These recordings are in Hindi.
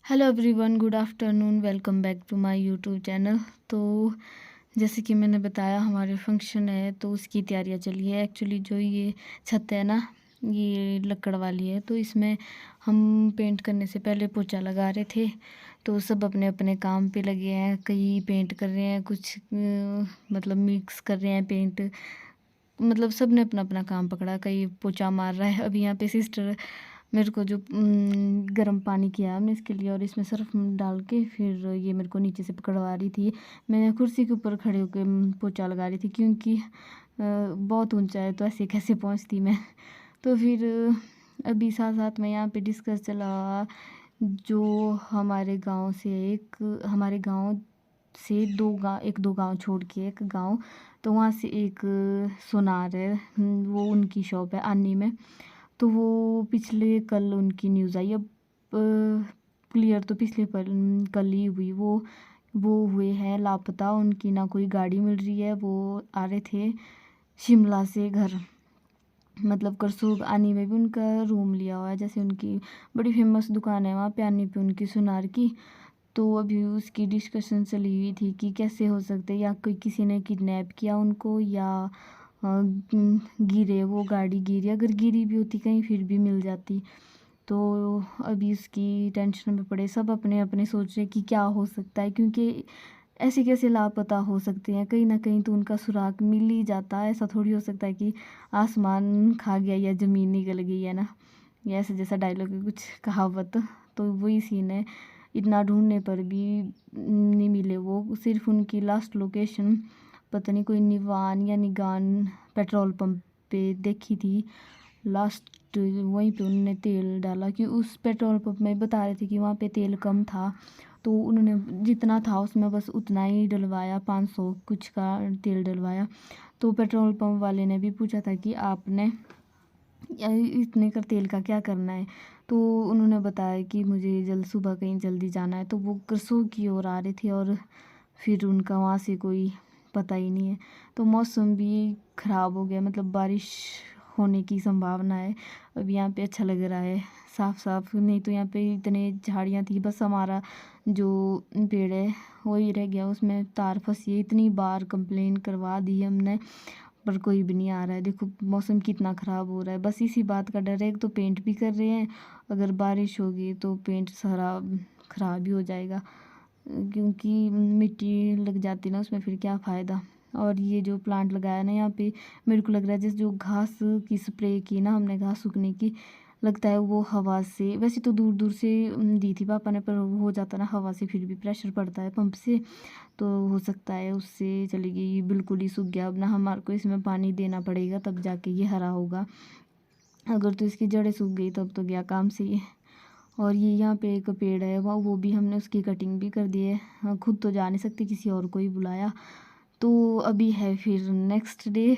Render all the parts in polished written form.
Hello everyone, good afternoon, welcome back to my YouTube channel. तो जैसे कि मैंने बताया हमारे फंक्शन है तो उसकी तैयारियां चली है। एक्चुअली जो ये छत है ना, ये लकड़ वाली है, तो इसमें हम पेंट करने से पहले पोछा लगा रहे थे। तो सब अपने अपने काम पे लगे हैं, कई पेंट कर रहे हैं, कुछ मतलब मिक्स कर रहे हैं पेंट। मतलब सब ने अपना अपना काम पकड़ा, कहीं पोछा मार रहा है। अभी यहाँ पे सिस्टर मेरे को जो गर्म पानी किया हमने इसके लिए, और इसमें सर्फ डाल के फिर ये मेरे को नीचे से पकड़वा रही थी। मैं कुर्सी के ऊपर खड़े होकर पोछा लगा रही थी, क्योंकि बहुत ऊंचा है तो ऐसे कैसे पहुंचती मैं। तो फिर अभी साथ साथ में यहाँ पे डिस्कस चला जो हमारे गांव से एक दो गांव छोड़ के एक गांव, तो वहाँ से एक सोनार है, वो उनकी शॉप है आनी में। तो वो पिछले कल उनकी न्यूज़ आई। अब क्लियर तो कल ही हुई। वो हुए हैं लापता, उनकी ना कोई गाड़ी मिल रही है। वो आ रहे थे शिमला से घर, मतलब करसूग आनी में भी उनका रूम लिया हुआ है। जैसे उनकी बड़ी फेमस दुकान है वहाँ पे आनी पे उनकी सुनार की। तो अभी उसकी डिस्कशन चली हुई थी कि कैसे हो सकते, या कोई किसी ने किडनैप किया उनको, या गिरे, वो गाड़ी गिरी, अगर गिरी भी होती कहीं फिर भी मिल जाती। तो अभी उसकी टेंशन में पड़े सब, अपने अपने सोच रहे कि क्या हो सकता है, क्योंकि ऐसे कैसे लापता हो सकते हैं, कहीं ना कहीं तो उनका सुराग मिल ही जाता है। ऐसा थोड़ी हो सकता है कि आसमान खा गया या ज़मीन निकल गई है ना, या ऐसे जैसा डायलॉग है कुछ कहावत। तो वही सीन है, इतना ढूंढने पर भी नहीं मिले। वो सिर्फ उनकी लास्ट लोकेशन पता नहीं कोई निवान या निगान पेट्रोल पंप पे देखी थी लास्ट। वहीं पे उन्होंने तेल डाला कि उस पेट्रोल पंप में बता रहे थे कि वहाँ पे तेल कम था, तो उन्होंने जितना था उसमें बस उतना ही डलवाया, 500 कुछ का तेल डलवाया। तो पेट्रोल पंप वाले ने भी पूछा था कि आपने इतने का तेल का क्या करना है। तो उन्होंने बताया कि मुझे सुबह कहीं जल्दी जाना है। तो वो करसोग की ओर आ रहे थे, और फिर उनका वहाँ से कोई पता ही नहीं है। तो मौसम भी ख़राब हो गया, मतलब बारिश होने की संभावना है। अब यहाँ पे अच्छा लग रहा है साफ साफ, नहीं तो यहाँ पे इतने झाड़ियाँ थी, बस हमारा जो पेड़ है वही रह गया, उसमें तार फंसी है। इतनी बार कंप्लेन करवा दी हमने, पर कोई भी नहीं आ रहा है। देखो मौसम कितना ख़राब हो रहा है, बस इसी बात का डर है। एक तो पेंट भी कर रहे हैं, अगर बारिश होगी तो पेंट सारा ख़राब ही हो जाएगा, क्योंकि मिट्टी लग जाती ना उसमें, फिर क्या फ़ायदा। और ये जो प्लांट लगाया ना यहाँ पे, मेरे को लग रहा है जैसे जो घास की स्प्रे की ना हमने, घास सूखने की, लगता है वो हवा से, वैसे तो दूर दूर से दी थी पापा ने, पर हो जाता ना हवा से, फिर भी प्रेशर पड़ता है पंप से, तो हो सकता है उससे चली गई, बिल्कुल ही सूख गया। अब ना हमारे को इसमें पानी देना पड़ेगा तब जाके ये हरा होगा, अगर तो इसकी जड़ें सूख गई तब तो गया काम से ये। और ये यहाँ पे एक पेड़ है, वो भी हमने उसकी कटिंग भी कर दी है। हाँ, खुद तो जा नहीं सकते, किसी और को ही बुलाया। तो अभी है फिर नेक्स्ट डे।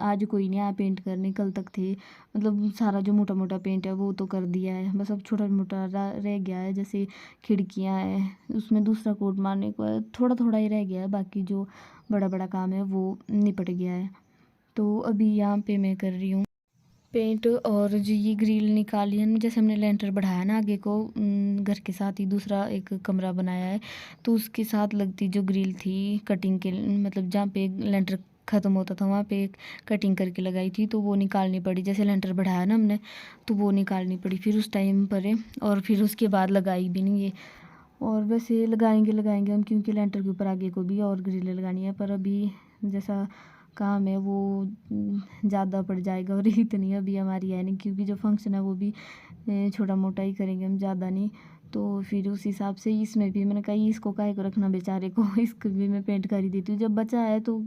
आज कोई नहीं आया पेंट करने, कल तक थे। मतलब सारा जो मोटा मोटा पेंट है वो तो कर दिया है, बस अब छोटा मोटा रह गया है। जैसे खिड़कियाँ हैं उसमें दूसरा कोट मारने को है, थोड़ा थोड़ा ही रह गया है, बाकी जो बड़ा बड़ा काम है वो निपट गया है। तो अभी यहाँ पे मैं कर रही हूँ पेंट। और जो ये ग्रिल निकाली है ना, जैसे हमने लेंटर बढ़ाया ना आगे को, घर के साथ ही दूसरा एक कमरा बनाया है, तो उसके साथ लगती जो ग्रिल थी कटिंग के, मतलब जहाँ पे लेंटर ख़त्म होता था वहाँ पे एक कटिंग करके लगाई थी, तो वो निकालनी पड़ी। जैसे लेंटर बढ़ाया ना हमने, तो वो निकालनी पड़ी फिर उस टाइम पर है, और फिर उसके बाद लगाई भी नहीं है। और वैसे लगाएंगे हम, क्योंकि लेंटर के ऊपर आगे को भी और ग्रिलें लगानी है, पर अभी जैसा काम है वो ज़्यादा पड़ जाएगा, और इतनी अभी हमारी है नहीं, क्योंकि जो फंक्शन है वो भी छोटा मोटा ही करेंगे हम, ज़्यादा नहीं। तो फिर उस हिसाब से इसमें भी मैंने कहा इसको काहे को रखना बेचारे को, इसको भी मैं पेंट कर ही देती हूँ, जब बचा है तो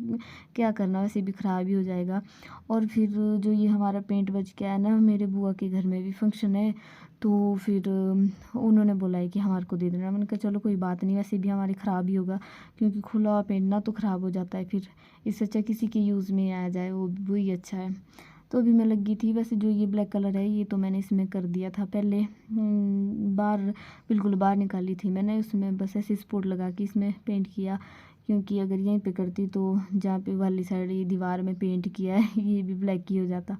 क्या करना, वैसे भी ख़राब ही हो जाएगा। और फिर जो ये हमारा पेंट बच गया है ना, मेरे बुआ के घर में भी फंक्शन है, तो फिर उन्होंने बोला है कि हमारे को दे देना। मैंने कहा चलो कोई बात नहीं, वैसे भी हमारी ख़राब ही होगा, क्योंकि खुला हुआ पेंट ना तो ख़राब हो जाता है फिर, इससे अच्छा किसी के यूज़ में आ जाए वो वही अच्छा है। तो अभी मैं लगी थी। वैसे जो ये ब्लैक कलर है ये तो मैंने इसमें कर दिया था पहले, बाहर बिल्कुल बाहर निकाली थी मैंने, उसमें बस ऐसे स्पॉट लगा के इसमें पेंट किया, क्योंकि अगर यहीं पे करती तो जहाँ पे वाली साइड ये दीवार में पेंट किया है ये भी ब्लैक ही हो जाता।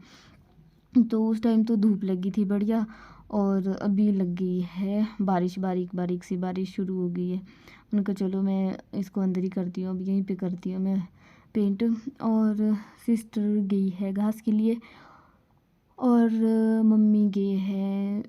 तो उस टाइम तो धूप लगी थी बढ़िया, और अभी लग गई है बारिश, बारीक बारीक सी बारिश शुरू हो गई है। मैंने कहा चलो मैं इसको अंदर ही करती हूँ, अब यहीं पे करती हूँ मैं पेंट। और सिस्टर गई है घास के लिए और मम्मी गए हैं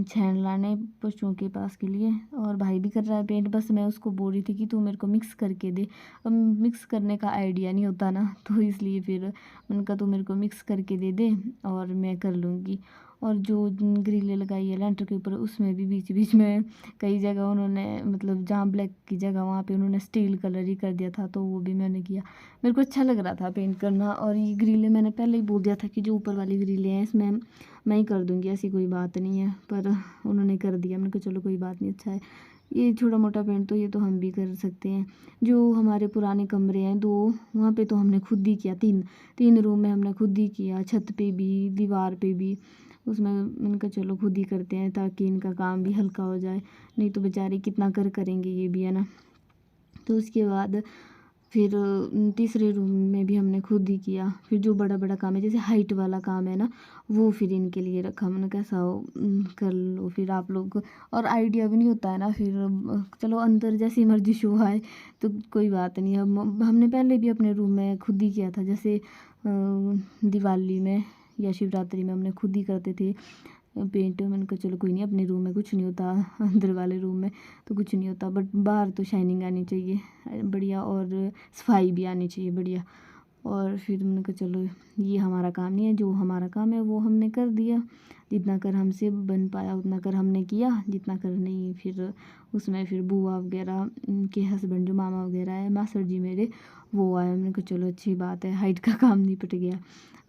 छेन लाने पशुओं के पास के लिए, और भाई भी कर रहा है पेंट। बस मैं उसको बोल रही थी कि तू मेरे को मिक्स करके दे। अब मिक्स करने का आइडिया नहीं होता ना, तो इसलिए फिर उनका तू मेरे को मिक्स करके दे दे और मैं कर लूँगी। और जो ग्रिलें लगाई है लेंटर के ऊपर, उसमें भी बीच बीच में कई जगह उन्होंने मतलब जहाँ ब्लैक की जगह वहाँ पे उन्होंने स्टील कलर ही कर दिया था, तो वो भी मैंने किया। मेरे को अच्छा लग रहा था पेंट करना। और ये ग्रिलें मैंने पहले ही बोल दिया था कि जो ऊपर वाली ग्रिलें हैं इसमें मैं ही कर दूँगी, ऐसी कोई बात नहीं है, पर उन्होंने कर दिया। मैंने कहा चलो कोई बात नहीं, अच्छा है। ये छोटा मोटा पेंट तो ये तो हम भी कर सकते हैं। जो हमारे पुराने कमरे हैं 2, वहाँ पे तो हमने खुद ही किया। 3 रूम में हमने खुद ही किया, छत पे भी दीवार पे भी। उसमें मैंने कहा चलो खुद ही करते हैं ताकि इनका काम भी हल्का हो जाए, नहीं तो बेचारे कितना करेंगे ये भी, है ना। तो उसके बाद फिर तीसरे रूम में भी हमने खुद ही किया। फिर जो बड़ा बड़ा काम है जैसे हाइट वाला काम है ना, वो फिर इनके लिए रखा। मैंने कैसा हो कर लो फिर आप लोग। और आइडिया भी नहीं होता है ना फिर, चलो अंदर जैसी मर्जी शो आए तो कोई बात नहीं। हमने पहले भी अपने रूम में खुद ही किया था, जैसे दिवाली में या शिवरात्रि में हमने खुद ही करते थे पेंट। मैंने कहा चलो कोई नहीं, अपने रूम में कुछ नहीं होता, अंदर वाले रूम में तो कुछ नहीं होता, बट बाहर तो शाइनिंग आनी चाहिए बढ़िया और सफाई भी आनी चाहिए बढ़िया। और फिर मैंने कहा चलो ये हमारा काम नहीं है, जो हमारा काम है वो हमने कर दिया। जितना कर हमसे बन पाया उतना कर हमने किया, जितना कर नहीं फिर उसमें फिर बुआ वगैरह के हस्बैंड जो मामा वगैरह है मासर जी मेरे, वो आए। मैंने कहा चलो अच्छी बात है, हाइट का काम निपट गया।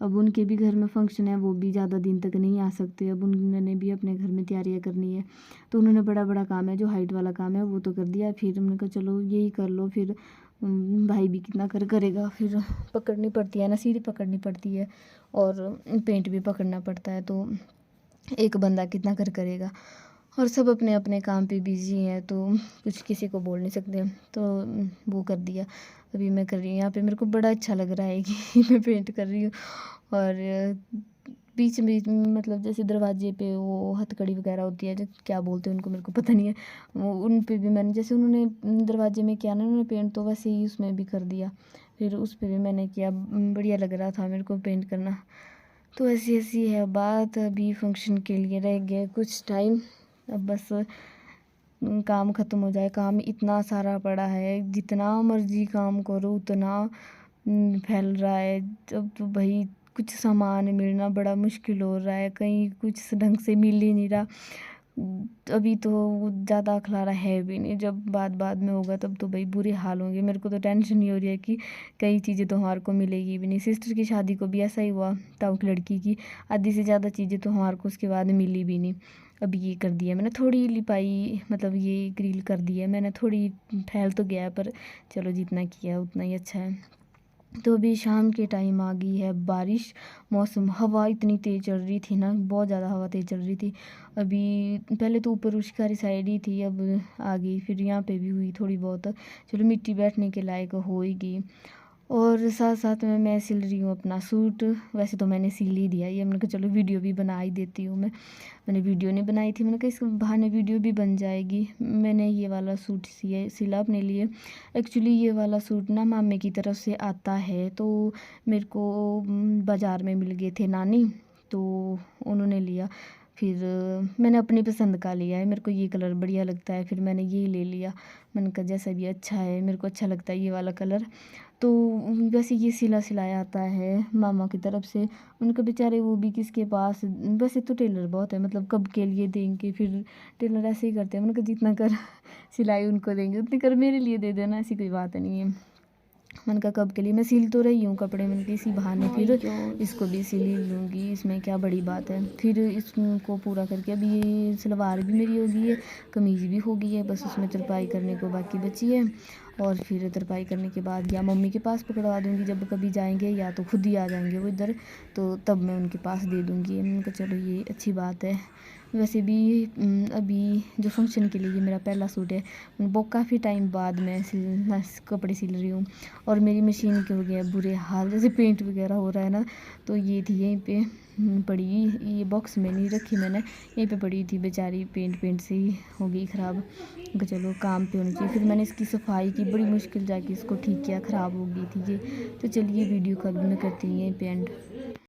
अब उनके भी घर में फंक्शन है, वो भी ज़्यादा दिन तक नहीं आ सकते, अब उन्होंने भी अपने घर में तैयारियाँ करनी है। तो उन्होंने बड़ा बड़ा काम है जो हाइट वाला काम है वो तो कर दिया। फिर हमने कहा चलो यही कर लो, फिर भाई भी कितना करेगा, फिर पकड़नी पड़ती है ना, सीढ़ी पकड़नी पड़ती है और पेंट भी पकड़ना पड़ता है, तो एक बंदा कितना करेगा। और सब अपने अपने काम पे बिजी हैं, तो कुछ किसी को बोल नहीं सकते, तो वो कर दिया। अभी मैं कर रही हूँ यहाँ पे, मेरे को बड़ा अच्छा लग रहा है कि मैं पेंट कर रही हूँ। और बीच बीच में मतलब जैसे दरवाजे पे वो हथकड़ी वगैरह होती है, जो क्या बोलते हैं उनको मेरे को पता नहीं है, वो उन पे भी मैंने जैसे उन्होंने दरवाजे में किया ना उन्होंने पेंट, तो वैसे ही उसमें भी कर दिया। फिर उस पर भी मैंने किया, बढ़िया लग रहा था मेरे को पेंट करना। तो ऐसी ऐसी है बात। अभी फंक्शन के लिए रह गया कुछ टाइम, अब बस काम ख़त्म हो जाए। काम इतना सारा पड़ा है, जितना मर्जी काम करो उतना फैल रहा है। अब तो भाई कुछ सामान मिलना बड़ा मुश्किल हो रहा है, कहीं कुछ ढंग से मिल ही नहीं रहा। अभी तो ज़्यादा खलारा है भी नहीं, जब बाद में होगा तब तो भाई बुरे हाल होंगे। मेरे को तो टेंशन ही हो रही है कि कई चीज़ें तो हमारे को मिलेगी भी नहीं। सिस्टर की शादी को भी ऐसा ही हुआ, ताऊ की लड़की की आधी से ज़्यादा चीज़ें तो हमारे को उसके बाद मिली भी नहीं। अब ये कर दिया मैंने थोड़ी लिपाई, मतलब ये ग्रिल कर दी है मैंने, थोड़ी फैल तो गया पर चलो जितना किया उतना ही अच्छा है। तो अभी शाम के टाइम आ गई है बारिश, मौसम, हवा इतनी तेज़ चल रही थी ना, बहुत ज़्यादा हवा तेज़ चल रही थी। अभी पहले तो ऊपर उश्कारी साइड ही थी, अब आ गई, फिर यहाँ पे भी हुई थोड़ी बहुत। चलो मिट्टी बैठने के लायक हो ही गई। और साथ साथ में मैं सिल रही हूँ अपना सूट। वैसे तो मैंने सिल ही दिया ये, मैंने कहा चलो वीडियो भी बना ही देती हूँ मैंने वीडियो नहीं बनाई थी, मैंने कहा इस बहाने वीडियो भी बन जाएगी। मैंने ये वाला सूट सिला अपने लिए। एक्चुअली ये वाला सूट ना मामे की तरफ से आता है, तो मेरे को बाज़ार में मिल गए थे नानी, तो उन्होंने लिया। फिर मैंने अपनी पसंद का लिया है, मेरे को ये कलर बढ़िया लगता है, फिर मैंने ये ले लिया। मैंने कहा जैसा भी अच्छा है, मेरे को अच्छा लगता है ये वाला कलर। तो वैसे ये सिलाया आता है मामा की तरफ से। उनके बेचारे वो भी किसके पास, वैसे तो टेलर बहुत है, मतलब कब के लिए देंगे, फिर टेलर ऐसे ही करते हैं। उनका जितना कर सिलाई उनको देंगे उतनी कर मेरे लिए दे देना, ऐसी कोई बात नहीं है। मैंने कहा कब के लिए, मैं सिल तो रही हूँ कपड़े, मैंने कहा इसी बहाने फिर इसको भी सिल ही लूँगी, इसमें क्या बड़ी बात है। फिर इसको पूरा करके अभी ये सलवार भी मेरी हो गई है, कमीज़ भी हो गई है, बस उसमें तरपाई करने को बाकी बची है। और फिर तरपाई करने के बाद या मम्मी के पास पकड़वा दूँगी जब कभी जाएंगे, या तो खुद ही आ जाएंगे वो इधर, तो तब मैं उनके पास दे दूँगी। मैंने कहा चलो ये अच्छी बात है। वैसे भी अभी जो फंक्शन के लिए ये मेरा पहला सूट है, वो काफ़ी टाइम बाद मैं कपड़े सिल रही हूँ। और मेरी मशीन के हो गया बुरे हाल, जैसे पेंट वगैरह हो रहा है ना, तो ये थी यहीं पे पड़ी, ये बॉक्स में नहीं रखी मैंने, यहीं पे पड़ी थी बेचारी, पेंट से ही हो गई ख़राब। चलो काम पे होनी चाहिए। फिर मैंने इसकी सफाई की, बड़ी मुश्किल जाके इसको ठीक किया, ख़राब हो गई थी ये। तो चलिए वीडियो का भी मैं करती हूँ यहीं पे एंड।